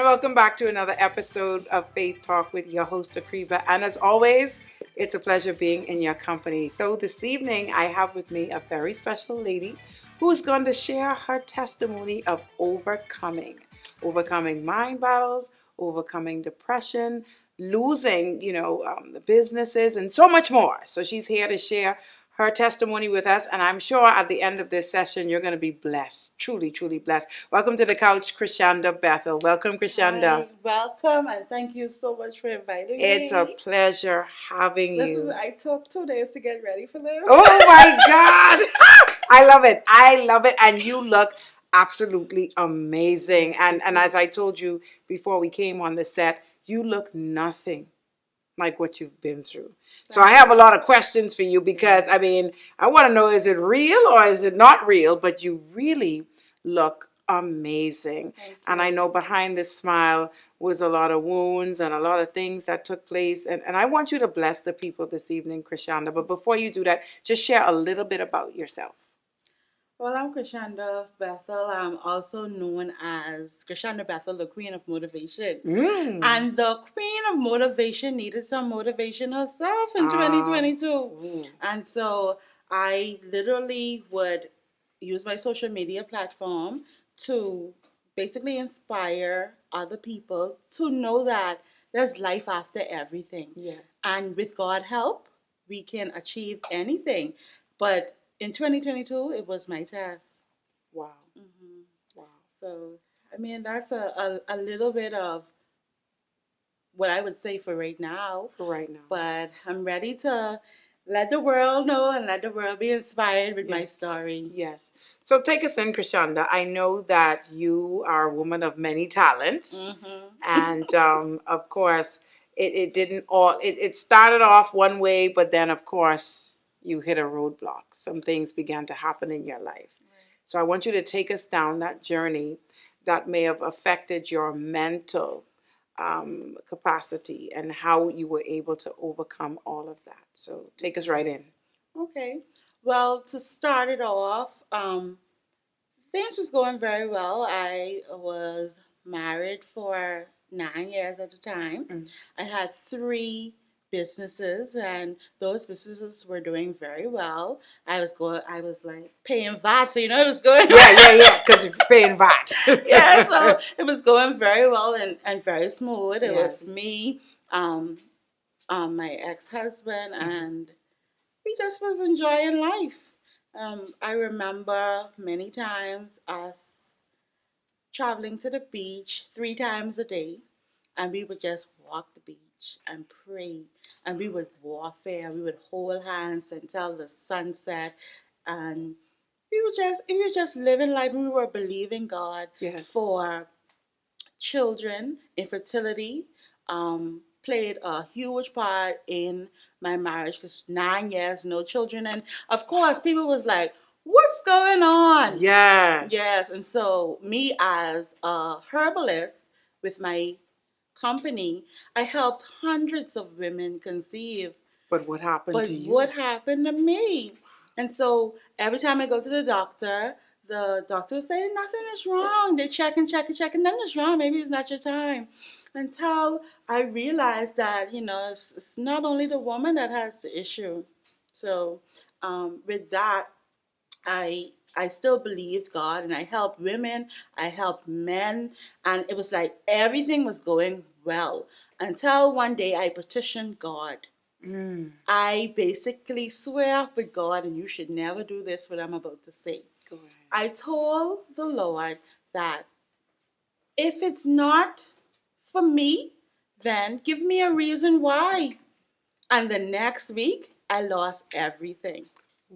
welcome back to another episode of Faith Talk with your host, Akriba. And as always, it's a pleasure being in your company. So this evening, I have with me a very special lady who's going to share her testimony of overcoming mind battles, overcoming depression, losing, the businesses, and so much more. So she's here to share her testimony with us, and I'm sure at the end of this session, you're going to be blessed, truly, truly blessed. Welcome to the couch, Kryshanda Bethel. Welcome, Kryshanda. Hi, welcome, and thank you so much for inviting me. It's a pleasure having you. Listen, I took 2 days to get ready for this. Oh my God. I love it. I love it. And you look absolutely amazing. And as I told you before we came on the set, you look nothing like what you've been through. So I have a lot of questions for you because, I want to know, is it real or is it not real? But you really look amazing. And I know behind this smile was a lot of wounds and a lot of things that took place. And I want you to bless the people this evening, Kryshanda. But before you do that, just share a little bit about yourself. Well, I'm Kryshanda Bethel. I'm also known as Kryshanda Bethel, the Queen of Motivation. And the Queen of Motivation needed some motivation herself in 2022. And so I literally would use my social media platform to basically inspire other people to know that there's life after everything. Yes. And with God help, we can achieve anything. But in 2022, it was my test. Wow. Wow. So, that's a little bit of what I would say for right now. For right now. But I'm ready to let the world know and let the world be inspired with my story. Yes. So take us in, Kryshanda. I know that you are a woman of many talents. And of course, it didn't all, it started off one way, but then of course, you hit a roadblock. Some things began to happen in your life. So I want you to take us down that journey that may have affected your mental capacity and how you were able to overcome all of that. So take us right in. Okay. Well, to start it off, things was going very well. I was married for 9 years at a time. I had 3 businesses, and those businesses were doing very well. I was like paying VAT, so it was going. Yeah, because you're paying VAT. Yeah, so it was going very well and very smooth. It was me, my ex-husband, and we just was enjoying life. I remember many times us traveling to the beach 3 times a day, and we would just walk the beach and pray, and we would warfare, we would hold hands until the sunset, and we were just living life, and we were believing God for children. Infertility played a huge part in my marriage because 9 years, no children. And of course, people was like, what's going on? Yes. And so me as a herbalist with my company, I helped hundreds of women conceive. But what happened to you? What happened to me? And so every time I go to the doctor will say, nothing is wrong. They check and check and check, and nothing is wrong. Maybe it's not your time. Until I realized that, it's not only the woman that has the issue. So with that, I still believed God, and I helped women, I helped men, and it was like everything was going well until one day I petitioned God. I basically swear up with God, and you should never do this, what I'm about to say. Go ahead. I told the Lord that if it's not for me, then give me a reason why. And the next week, I lost everything.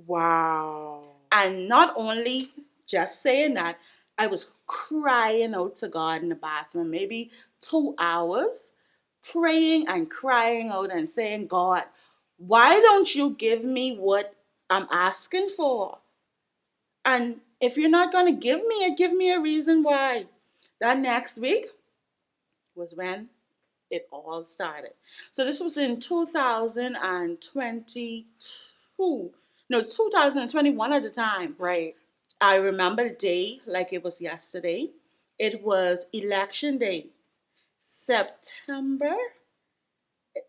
Wow. And not only just saying that, I was crying out to God in the bathroom, maybe 2 hours, praying and crying out and saying, God, why don't you give me what I'm asking for? And if you're not going to give me it, give me a reason why. That next week was when it all started. So this was in 2022. No, 2021 at the time. Right. I remember the day like it was yesterday. It was election day. September.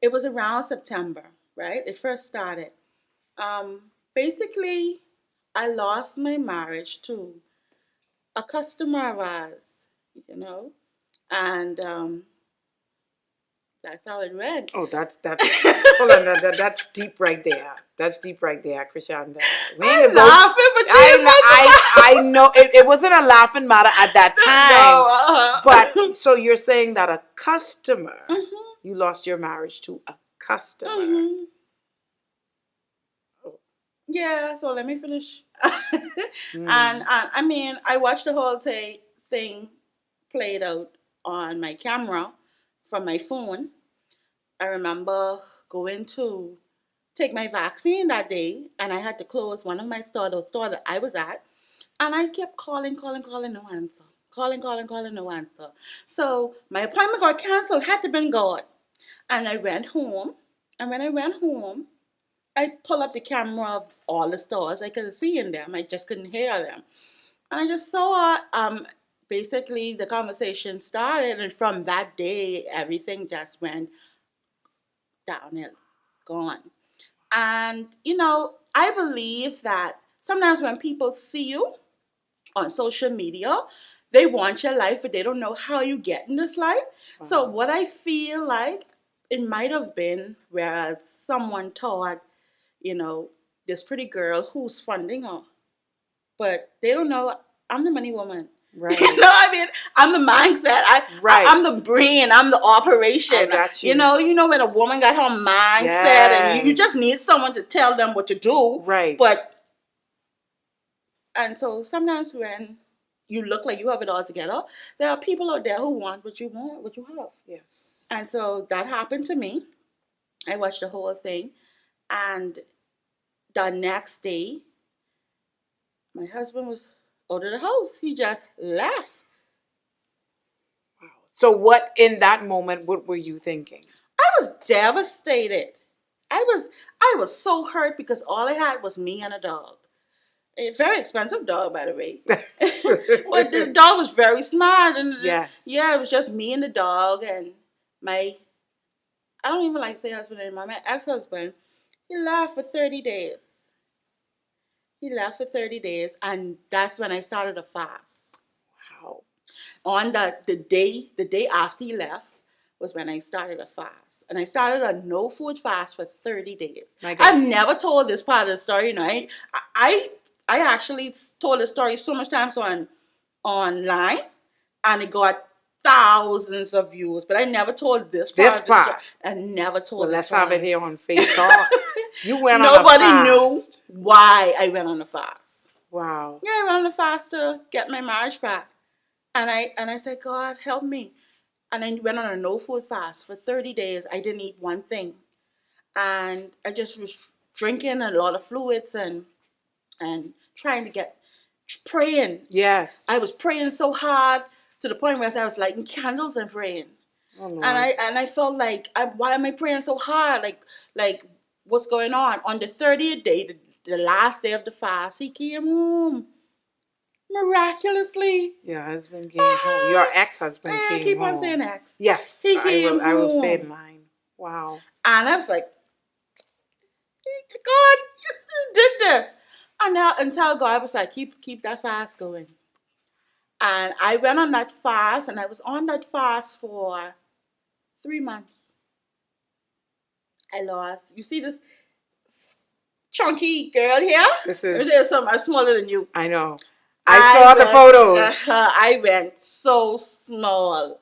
It was around September, right? It first started. Basically, I lost my marriage to a customer of ours, you know, and that's how it went. Oh, that's hold on, that's deep right there. That's deep right there, Kryshanda. We ain't I'm gonna go. laughing, but you ain't supposed to I know it wasn't a laughing matter at that time. laugh. No, But so you're saying that a customer, Mhm. you lost your marriage to a customer. Mhm. Yeah, so let me finish. And Mm. I mean, I watched the whole thing played out on my camera from my phone. I remember going to take my vaccine that day, and I had to close one of my stores, the store that I was at, and I kept calling, no answer. Calling, no answer. So my appointment got canceled, had to been God. And I went home, and when I went home, I pull up the camera of all the stores I could see in them. I just couldn't hear them. And I just saw basically the conversation started, and from that day everything just went downhill, gone. And I believe that sometimes when people see you on social media, they want your life, but they don't know how you get in this life. So Wow. what I feel like it might have been whereas someone thought, this pretty girl who's funding her, but they don't know I'm the money woman. Right. I mean, I'm the mindset. I'm Right. the brain. I'm the I operation. got you. When a woman got her mindset, and you just Yes. need someone to tell them what to do. Right. And so sometimes when you look like you have it all together, there are people out there who want, what you have. Yes. And so that happened to me. I watched the whole thing, and the next day, my husband was out of the house. He just left. Wow. So what in that moment, what were you thinking? I was devastated. I was so hurt because all I had was me and a dog. A very expensive dog, by the way. But the dog was very smart, and Yes. yeah, it was just me and the dog, and my I don't even like to say husband anymore. My ex-husband, he left for 30 days. He left for 30 days, and that's when I started a fast. Wow. On the day after he left was when I started a fast, and I started a no food fast for 30 days. My God. I've never told this part of the story. I actually told the story so much times online, and it got thousands of views, but I never told this part of the story. I never told Well, this let's story. have it here on Face Talk. You went on a Nobody knew fast. why I went on a fast. Wow. Yeah, I went on a fast to get my marriage back. And I said, God, help me. And I went on a no food fast for 30 days. I didn't eat one thing. And I just was drinking a lot of fluids and trying to praying. Yes. I was praying so hard to the point where I was lighting candles and praying. Oh, Lord. And I felt like, why am I praying so hard? Like what's going on? On the 30th day, the last day of the fast, he came home miraculously. Your husband came home. Your ex-husband I came keep on home. saying ex. Yes, He came I will stay in home. line. Wow. And I was like, God, you did this. And now until God was like, keep that fast going. And I went on that fast, and I was on that fast for 3 months. I lost. You see this chunky girl here? This There's is, some I'm smaller than you. I know. I saw the photos. I went so small.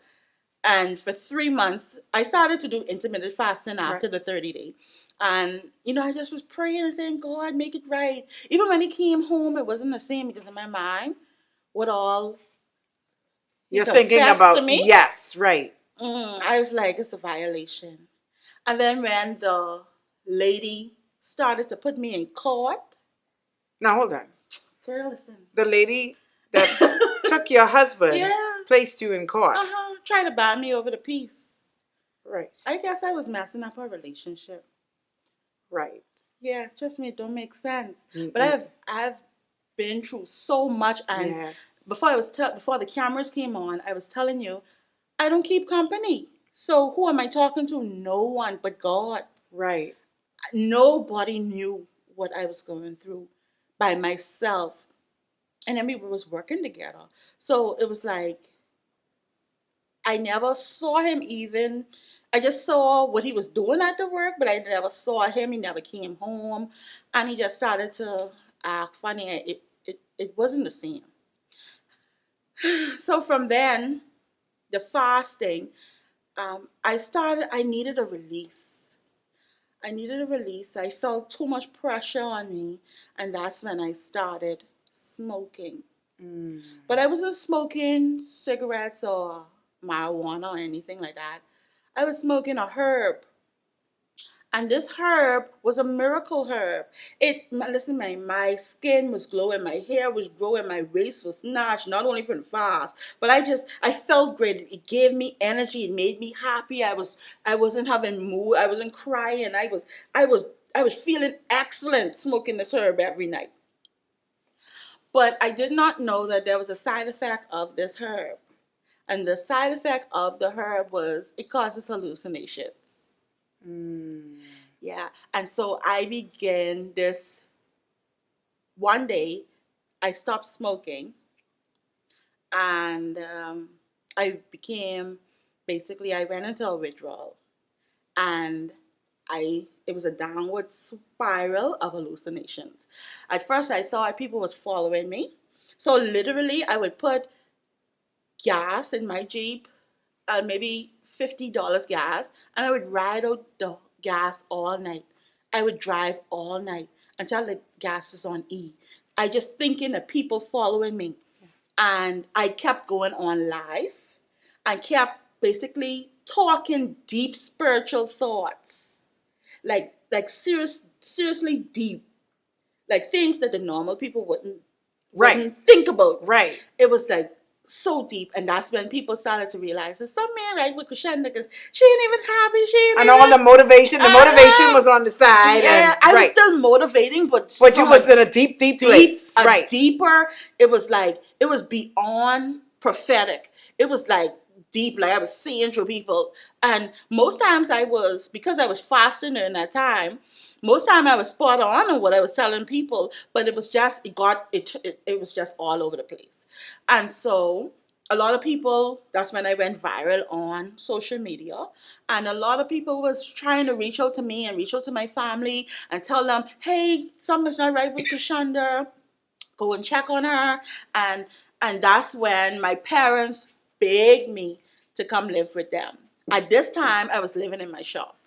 And for 3 months, I started to do intermittent fasting after Right. the 30 day. And, I just was praying and saying, God, make it right. Even when he came home, it wasn't the same because in my mind, what all he You're thinking confessed to about, me, yes, right. I was like, it's a violation. And then when the lady started to put me in court, Now hold on. girl, listen. The lady that took your husband Yeah. placed you in court. Tried to buy me over the piece. Right. I guess I was messing up our relationship. Right. Yeah, trust me, it don't make sense. Mm-mm. But I've been through so much, and yes. before the cameras came on, I was telling you, I don't keep company. So who am I talking to? No one but God. Right. Nobody knew what I was going through by myself. And then we was working together. So it was like I never saw him even. I just saw what he was doing at the work, but I never saw him. He never came home. And he just started to act funny. It wasn't the same. So from then, the fasting, I needed a release. I needed a release. I felt too much pressure on me. And that's when I started smoking. Mm. But I wasn't smoking cigarettes or marijuana or anything like that. I was smoking a herb. And this herb was a miracle herb. Listen, my skin was glowing, my hair was growing, my waist was snatched, not only from the fast, but I felt great. It gave me energy. It made me happy. I wasn't having mood. I wasn't crying. I was, I was feeling excellent smoking this herb every night. But I did not know that there was a side effect of this herb. And the side effect of the herb was it causes hallucinations. Mm. Yeah. And so I began this one day, I stopped smoking and I became I went into a withdrawal and it was a downward spiral of hallucinations. At first, I thought people was following me. So literally, I would put gas in my Jeep, maybe $50 gas, and I would ride out the gas all night. I would drive all night until the gas is on E. I just thinking of people following me. And I kept going on live. I kept basically talking deep spiritual thoughts. Seriously deep. Like things that the normal people wouldn't think about. Right. It was like so deep, and that's when people started to realize there's something right with Kryshanda because she ain't even happy. She ain't And even. all the motivation was on the side, Yeah, and I was right. still motivating, but But you from was in a deep, deep place. a Right. deeper. It was like it was beyond prophetic. It was like deep, like I was seeing through people. And most times I was because I was fasting during that time. Most time I was spot on what I was telling people, but it was just it was just all over the place. And so a lot of people, that's when I went viral on social media, and a lot of people was trying to reach out to me and reach out to my family and tell them, hey, something's not right with Kryshanda, go and check on her. And that's when my parents begged me to come live with them. At this time I was living in my shop.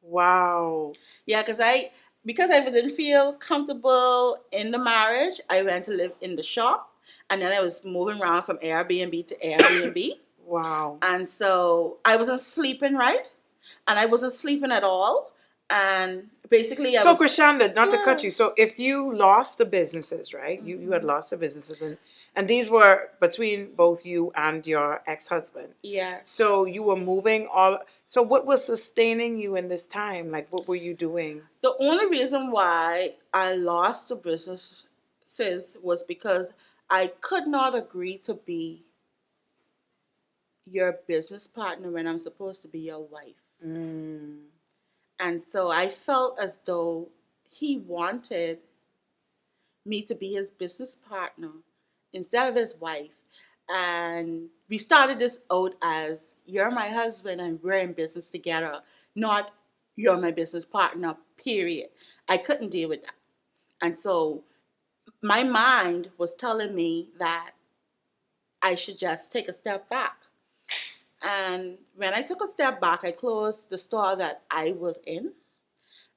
Wow. Yeah, because I didn't feel comfortable in the marriage, I went to live in the shop, and then I was moving around from Airbnb to Airbnb. Wow. And so I wasn't sleeping right, and I wasn't sleeping at all. And basically, I So, was Kryshanda, not to cut yeah. you. So, if you lost the businesses, right? You had lost the businesses, and these were between both you and your ex-husband. Yes. So you were moving all. So what was sustaining you in this time? Like, what were you doing? The only reason why I lost the businesses was because I could not agree to be your business partner when I'm supposed to be your wife. Mm. And so I felt as though he wanted me to be his business partner instead of his wife. And we started this out as you're my husband and we're in business together, not you're my business partner, period. I couldn't deal with that. And so my mind was telling me that I should just take a step back. And when I took a step back, I closed the store that I was in.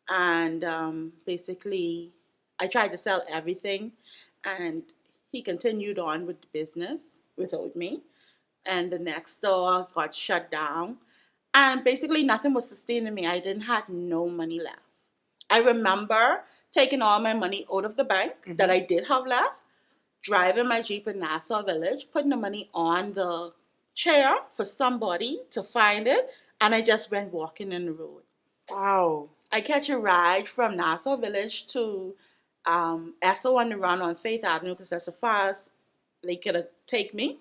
And basically, I tried to sell everything. And he continued on with the business without me. And the next store got shut down. And basically, nothing was sustaining me. I didn't have no money left. I remember taking all my money out of the bank that I did have left, driving my Jeep in Nassau Village, putting the money on the chair for somebody to find it, and I just went walking in the road. Wow. I catch a ride from Nassau Village to Esso on the Run on Faith Avenue because that's the fast they could take me.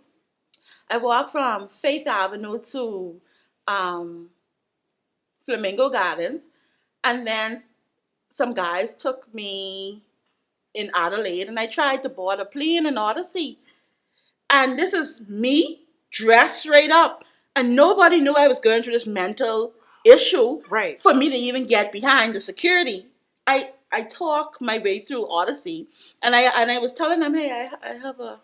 I walked from Faith Avenue to um, Flamingo Gardens, and then some guys took me in Adelaide, and I tried to board a plane in Odyssey. And this is me dressed straight up, and nobody knew I was going through this mental issue Right. for me to even get behind the security. I talk my way through Odyssey, and I was telling them, hey, I have a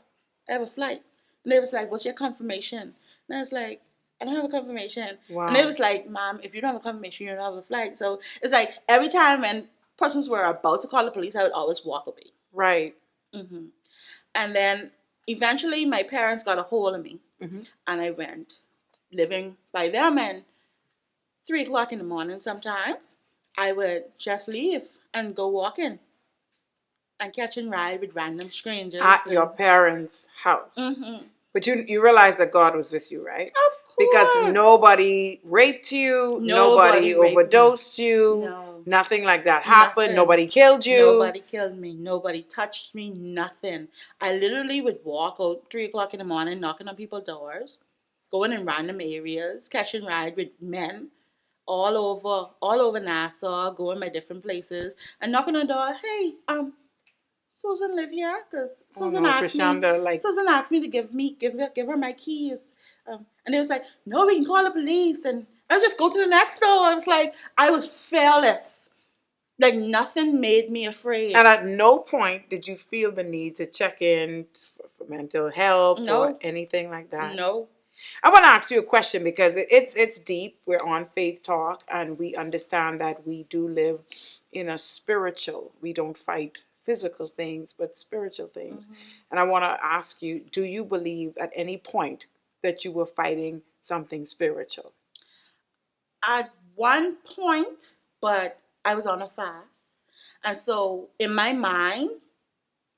flight, and they was like, what's your confirmation? And I was like, I don't have a confirmation. Wow. And they was like, Mom, if you don't have a confirmation, you don't have a flight. So it's like every time when persons were about to call the police, I would always walk away. Right. Mm-hmm. And then eventually my parents got a hold of me, Mm-hmm. and I went living by them. And 3 o'clock in the morning sometimes, I would just leave and go walking and catch and ride with random strangers. At your parents' house. Mm-hmm. But you realize that God was with you, right? Of course. Because nobody raped you, nobody overdosed you, no. Nothing like that happened, Nothing. nobody killed you. Nobody killed me, nobody touched me, nothing. I literally would walk out 3 o'clock in the morning, knocking on people's doors, going in random areas, catch and ride with men all over Nassau, going by different places, and knocking on the door, hey, Susan live here? Because Susan asked me to give her my keys. And they was like, no, we can call the police. And I would just go to the next door. I was like, I was fearless. Like nothing made me afraid. And at no point did you feel the need to check in for mental health or anything like that? No. I want to ask you a question because it's deep. We're on Faith Talk, and we understand that we do live in a spiritual. We don't fight physical things, but spiritual things. Mm-hmm. And I want to ask you, do you believe at any point that you were fighting something spiritual? At one point, but I was on a fast. And so in my mind,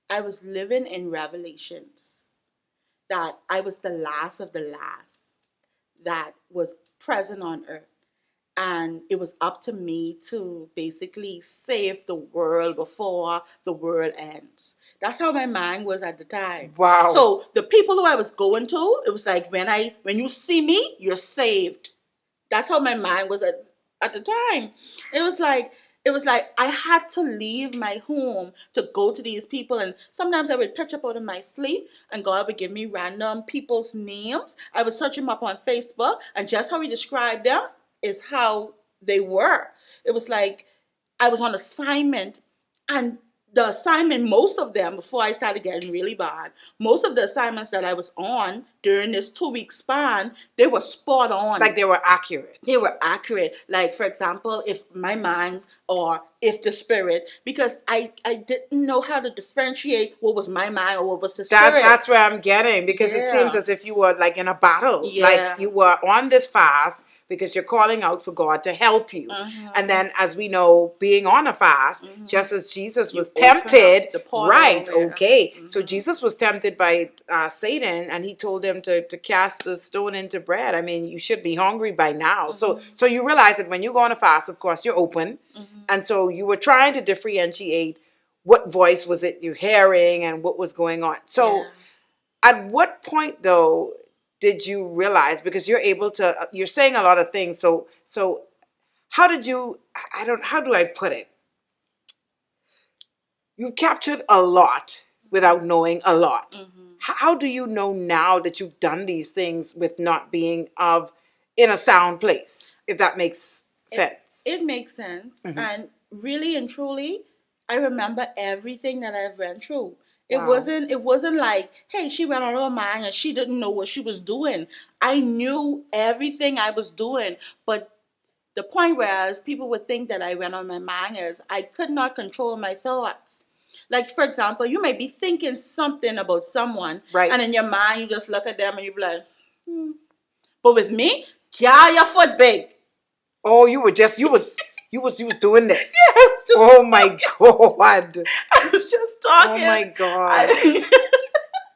I was living in revelations that I was the last of the last that was present on earth. And it was up to me to basically save the world before the world ends. That's how my mind was at the time. Wow. So the people who I was going to, it was like when you see me, you're saved. That's how my mind was at the time. It was like I had to leave my home to go to these people, and sometimes I would pitch up out of my sleep, and God would give me random people's names. I would search them up on Facebook, and just how He described them is how they were. It was like I was on assignment, and the assignment, most of them, before I started getting really bad, most of the assignments that I was on during this 2-week span, they were spot on. Like they were accurate. They were accurate. Like, for example, if my mind or if the spirit, because I didn't know how to differentiate what was my mind or what was the spirit. That's where I'm getting, because it seems as if you were like in a battle. Yeah. Like you were on this fast because you're calling out for God to help you. Mm-hmm. And then, as we know, being on a fast, mm-hmm. just as Jesus was tempted, right, okay. Mm-hmm. So Jesus was tempted by Satan, and he told him to cast the stone into bread. I mean, you should be hungry by now. Mm-hmm. So you realize that when you go on a fast, of course, you're open. Mm-hmm. And so you were trying to differentiate what voice was it you're hearing and what was going on. So at what point, though, did you realize, because you're saying a lot of things, so how do I put it? You've captured a lot without knowing a lot. Mm-hmm. How do you know now that you've done these things with not being in a sound place, if that makes sense? It makes sense. Mm-hmm. And really and truly, I remember everything that I've went through. It wasn't like, hey, she went on her mind and she didn't know what she was doing. I knew everything I was doing, but the point whereas people would think that I went on my mind is I could not control my thoughts. Like, for example, you may be thinking something about someone, right, and in your mind you just look at them and you be like, But with me, yeah, your foot big. Oh, you was doing this. Yeah, I was just talking. My God. I was just talking. Oh my God.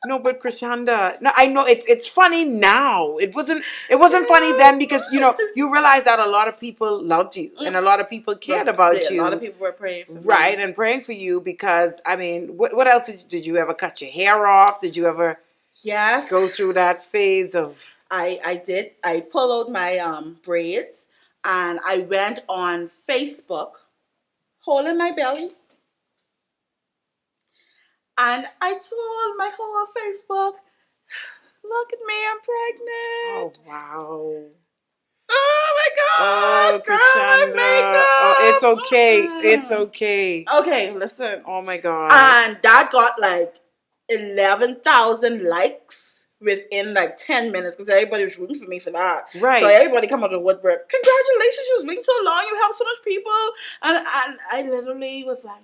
No, but Kryshanda, no, I know it's funny now. It wasn't funny then, because you realize that a lot of people loved you and a lot of people cared about you. A lot of people were praying for me. Right, and praying for you because, I mean, what else did you ever cut your hair off? Did you ever? Yes. go through that phase of. I did. I pulled out my braids and I went on Facebook, holding my belly, and I told my whole Facebook, "Look at me, I'm Oh pregnant." wow. Oh my Oh, God, girl, Kryshanda. Oh, it's my okay. It's makeup. okay. Okay, listen. Oh my God. And that got like 11,000 likes within like 10 minutes because everybody was rooting for me for that. Right. So everybody come out of the woodwork. Congratulations, you was waiting so long. You helped so much people. And I literally was like,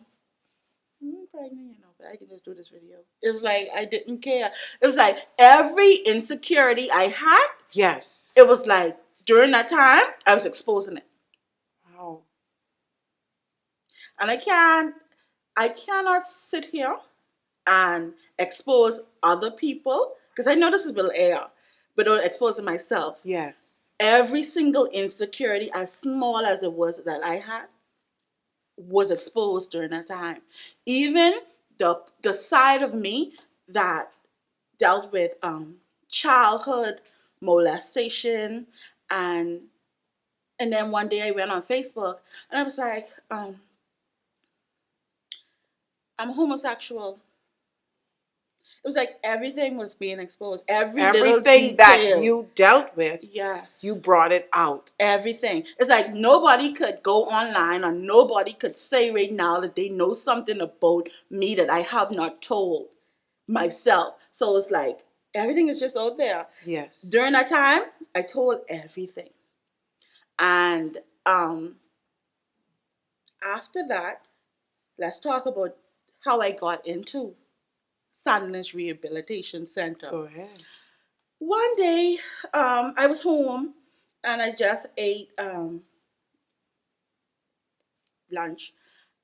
I'm pregnant, you know, but I can just do this video. It was like, I didn't care. It was like every insecurity I had, Yes. it was like during that time, I was exposing it. Wow. And I cannot sit here and expose other people because I know this is will air, but don't expose myself. Yes. Every single insecurity, as small as it was that I had, was exposed during that time. Even the side of me that dealt with childhood molestation and then one day I went on Facebook and I was like, I'm homosexual. It was like everything was being exposed. Every little Everything that detail. you dealt with, Yes. you brought it out. Everything. It's like nobody could go online or nobody could say right now that they know something about me that I have not told myself. So it's like everything is just out there. Yes. During that time, I told everything. And after that, let's talk about how I got into Sandlin's Rehabilitation Center. Go ahead. One day, I was home and I just ate lunch.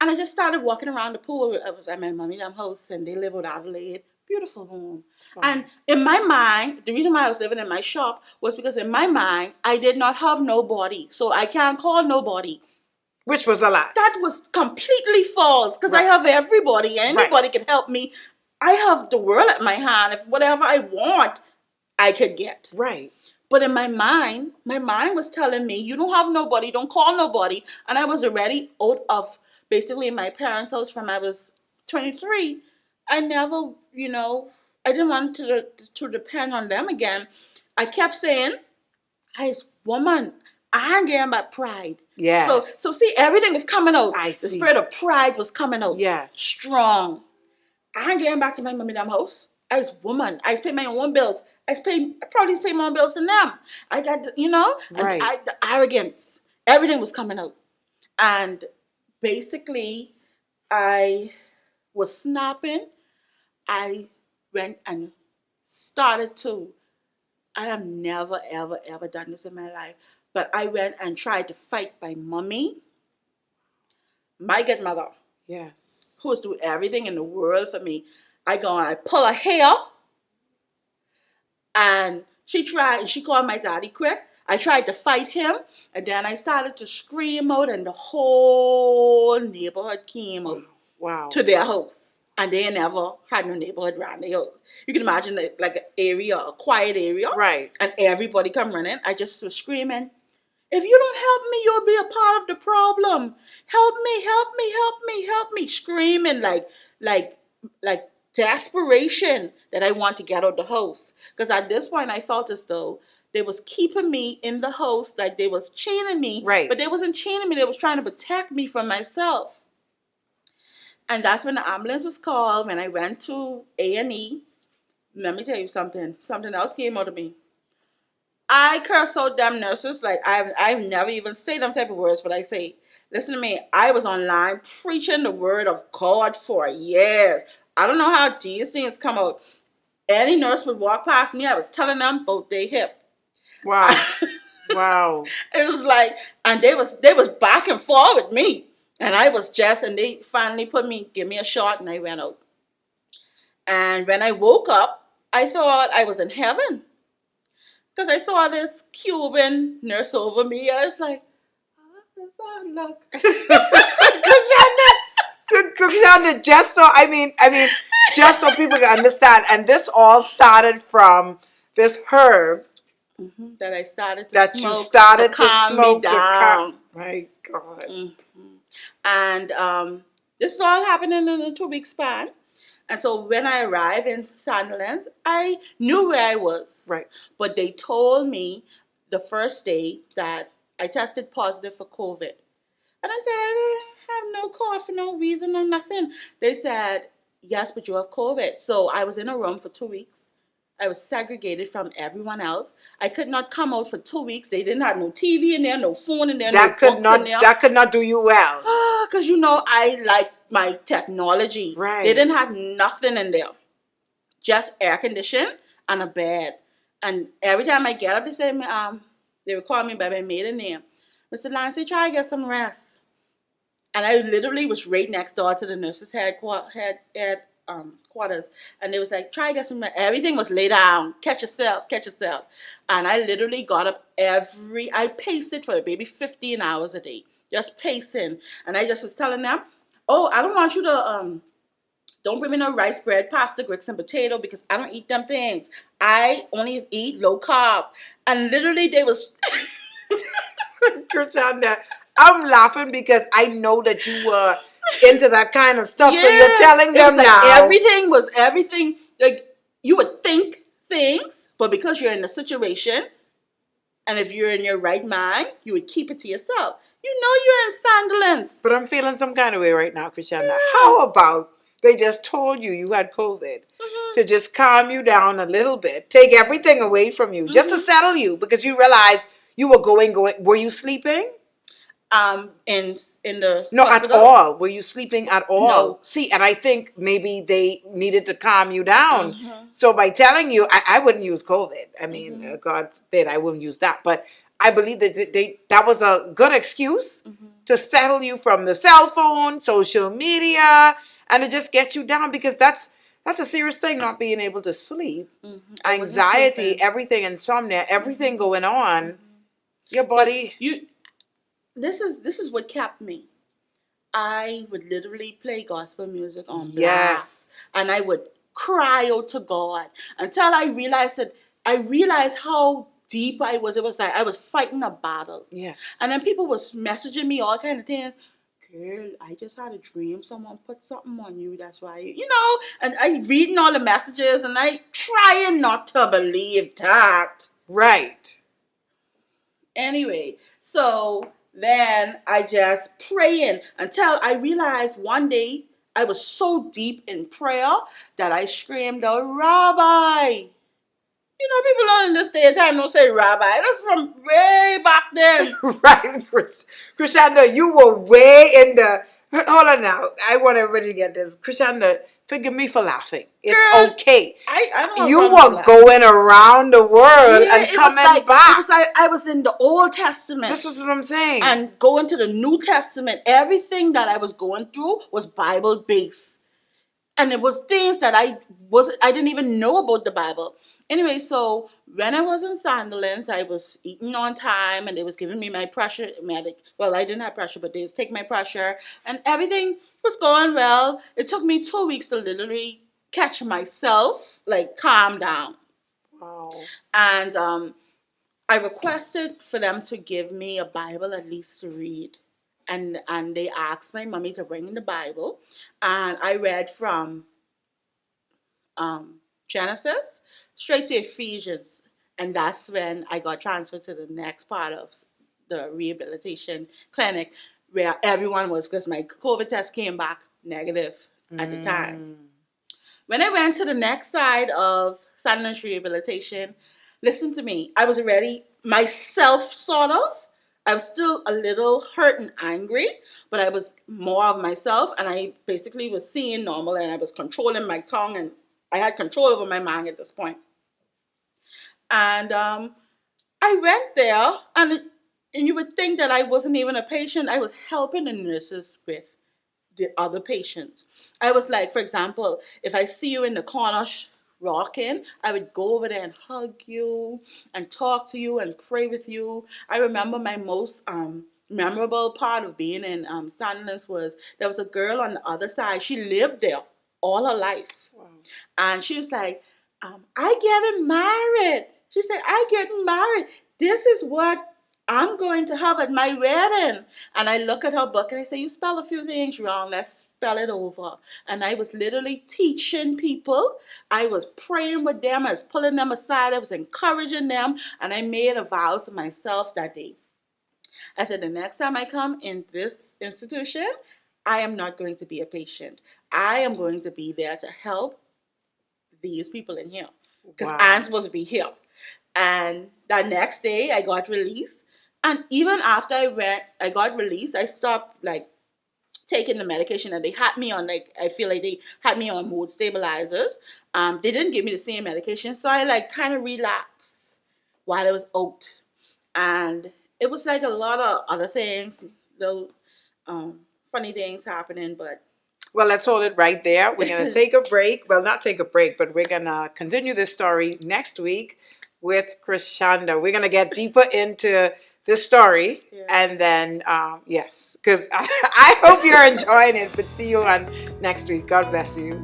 And I just started walking around the pool. I was at my mommy and house and they live in Adelaide. Beautiful home. Oh. And in my mind, the reason why I was living in my shop was because in my mind, I did not have nobody. So I can't call nobody. Which was a lie. That was completely false because I have everybody. Anybody can help me. I have the world at my hand. If whatever I want, I could get. Right. But in my mind was telling me, you don't have nobody, don't call nobody. And I was already out of basically my parents' house from I was 23. I never, I didn't want to depend on them again. I kept saying, as woman, I ain't getting my pride. Yes. So see, everything was coming out. I see. The spirit of pride was coming out. Yes. Strong. I ain't getting back to my mommy damn house. As woman, I pay my own bills. I probably pay more bills than them. I got, right. And the arrogance. Everything was coming out. And basically, I was snapping. I went and started to, I have never, ever, ever done this in my life. But I went and tried to fight my mommy, my godmother. Yes. Who was doing everything in the world for me. I pull her hair. And she called my daddy quick. I tried to fight him. And then I started to scream out and the whole neighborhood came out. Wow. To their house. And they never had no neighborhood around their house. You can imagine like an area, a quiet area. Right. And everybody come running. I just was screaming, if you don't help me, you'll be a part of the problem. Help me, help me, help me, help me. Screaming like desperation that I want to get out of the house. Because at this point, I felt as though they was keeping me in the house, like they was chaining me. Right. But they wasn't chaining me. They was trying to protect me from myself. And that's when the ambulance was called. When I went to A&E, let me tell you something. Something else came out of me. I curse out them nurses like I've never even said them type of words, but I say, listen to me, I was online preaching the word of God for years. I don't know how these things come out. Any nurse would walk past me, I was telling them about their hip. Wow. Wow. It was like, and they was back and forth with me. And I was and they finally give me a shot and I went out. And when I woke up, I thought I was in heaven. Because I saw this Cuban nurse over me. I was like, how does that look? Kryshanda, just so, I mean, Just so people can understand. And this all started from this herb That I started to that you smoke to started to calm me smoke to cut. down. My God. And this is all happening in a 2 week span. And so when I arrived in Sandilands, I knew where I was. Right. But they told me the first day that I tested positive for COVID. And I said, I didn't have no cough for no reason or nothing. They said, yes, but you have COVID. So I was in a room for 2 weeks. I was segregated from everyone else. I could not come out for 2 weeks. They didn't have no TV in there, no phone in there, no books in there. That could not do you well. Because I like my technology. Right. They didn't have nothing in there. Just air conditioning and a bed. And every time I get up, they would call me by my maiden name. Mr. Lancy, try to get some rest. And I literally was right next door to the nurse's quarters. And they was like, try to get some rest. Everything was lay down. Catch yourself, catch yourself. And I literally got up I paced it for maybe 15 hours a day. Just pacing. And I just was telling them, oh, I don't want you to, don't bring me no rice, bread, pasta, grits, and potato because I don't eat them things. I only eat low carb. And literally they was... Kryshanda, I'm laughing because I know that you were into that kind of stuff. Yeah. So you're telling them like now. everything. Like you would think things, but because you're in a situation, and if you're in your right mind, you would keep it to yourself. You know you're in Sandilands. But I'm feeling some kind of way right now, Kryshanda. Yeah. How about they just told you had COVID to just calm you down a little bit, take everything away from you, just to settle you because you realized you were going. Were you sleeping? In the No, hospital? at all. Were you sleeping at all? No. See, and I think maybe they needed to calm you down. So by telling you, I wouldn't use COVID. I mean, God forbid, I wouldn't use that. But I believe that that was a good excuse to settle you from the cell phone, social media, and to just get you down because that's a serious thing, not being able to sleep, anxiety, everything, insomnia, everything going on. Your body. This is what kept me. I would literally play gospel music on blast. Yes. And I would cry out to God until I realized how deep I was. It was like I was fighting a battle. Yes. And then people was messaging me all kind of things. Girl, I just had a dream. Someone put something on you. That's why, and I reading all the messages and I trying not to believe that. Right. Anyway, so then I just praying until I realized one day I was so deep in prayer that I screamed out, Rabbi. People don't in this day and time don't say rabbi. That's from way back then. Right, Kryshanda, you were way in the... Hold on now. I want everybody to get this. Kryshanda, forgive me for laughing. It's Girl, okay. I don't You were going around the world and coming back. It was like I was in the Old Testament. This is what I'm saying. And going to the New Testament. Everything that I was going through was Bible based. And it was things that I didn't even know about the Bible. Anyway, so when I was in Sandilands, I was eating on time and they was giving me my pressure medic. Well, I didn't have pressure, but they was taking my pressure and everything was going well. It took me 2 weeks to literally catch myself, like calm down. Wow. And I requested for them to give me a Bible at least to read. And they asked my mommy to bring in the Bible. And I read from Genesis straight to Ephesians. And that's when I got transferred to the next part of the rehabilitation clinic where everyone was, because my COVID test came back negative at the time. When I went to the next side of Sandilands rehabilitation, listen to me, I was already myself, sort of. I was still a little hurt and angry, but I was more of myself, and I basically was seeing normal, and I was controlling my tongue, and I had control over my mind at this point. And I went there, and you would think that I wasn't even a patient. I was helping the nurses with the other patients. I was like, for example, if I see you in the corner rocking, I would go over there and hug you and talk to you and pray with you. I remember my most memorable part of being in Sandilands was there was a girl on the other side. She lived there all her life. Wow. And she was like, I getting married. She said, I getting married. This is what I'm going to have at my wedding. And I look at her book and I say, you spell a few things wrong. Let's spell it over. And I was literally teaching people. I was praying with them. I was pulling them aside. I was encouraging them. And I made a vow to myself that day. I said, the next time I come in this institution, I am not going to be a patient. I am going to be there to help these people in here. Because I'm supposed to be here. And that next day, I got released. And even after I got released, I stopped taking the medication that they had me on. I feel like they had me on mood stabilizers. They didn't give me the same medication, so I kind of relapsed while I was out. And it was a lot of other things, little funny things happening, but. Well, let's hold it right there. We're going to take a break. Well, not take a break, but we're going to continue this story next week with Kryshanda. We're going to get deeper into this story. Yeah. And then, yes, because I hope you're enjoying it, but see you on next week. God bless you.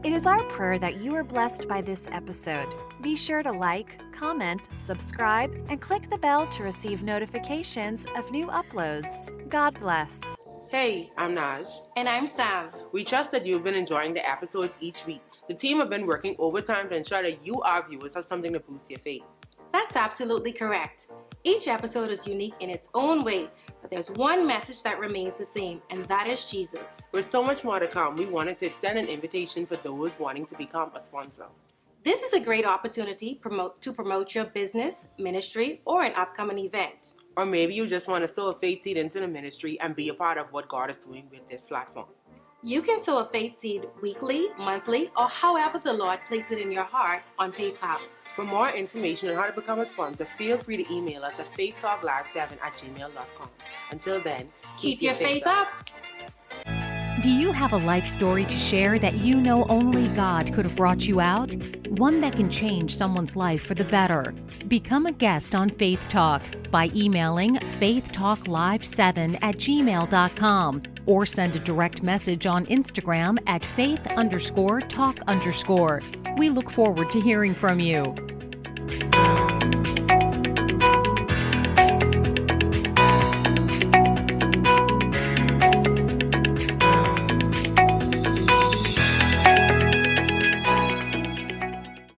It is our prayer that you are blessed by this episode. Be sure to like, comment, subscribe, and click the bell to receive notifications of new uploads. God bless. Hey, I'm Naj. And I'm Sam. We trust that you've been enjoying the episodes each week. The team have been working overtime to ensure that you, our viewers, have something to boost your faith. That's absolutely correct. Each episode is unique in its own way, but there's one message that remains the same, and that is Jesus. With so much more to come, we wanted to extend an invitation for those wanting to become a sponsor. This is a great opportunity to promote your business, ministry, or an upcoming event. Or maybe you just want to sow a faith seed into the ministry and be a part of what God is doing with this platform. You can sow a faith seed weekly, monthly, or however the Lord places it in your heart on PayPal. For more information on how to become a sponsor, feel free to email us at faithtalklive7@gmail.com. Until then, keep your faith up. Do you have a life story to share that you know only God could have brought you out? One that can change someone's life for the better. Become a guest on Faith Talk by emailing faithtalklive7@gmail.com or send a direct message on Instagram at faith_talk_. We look forward to hearing from you.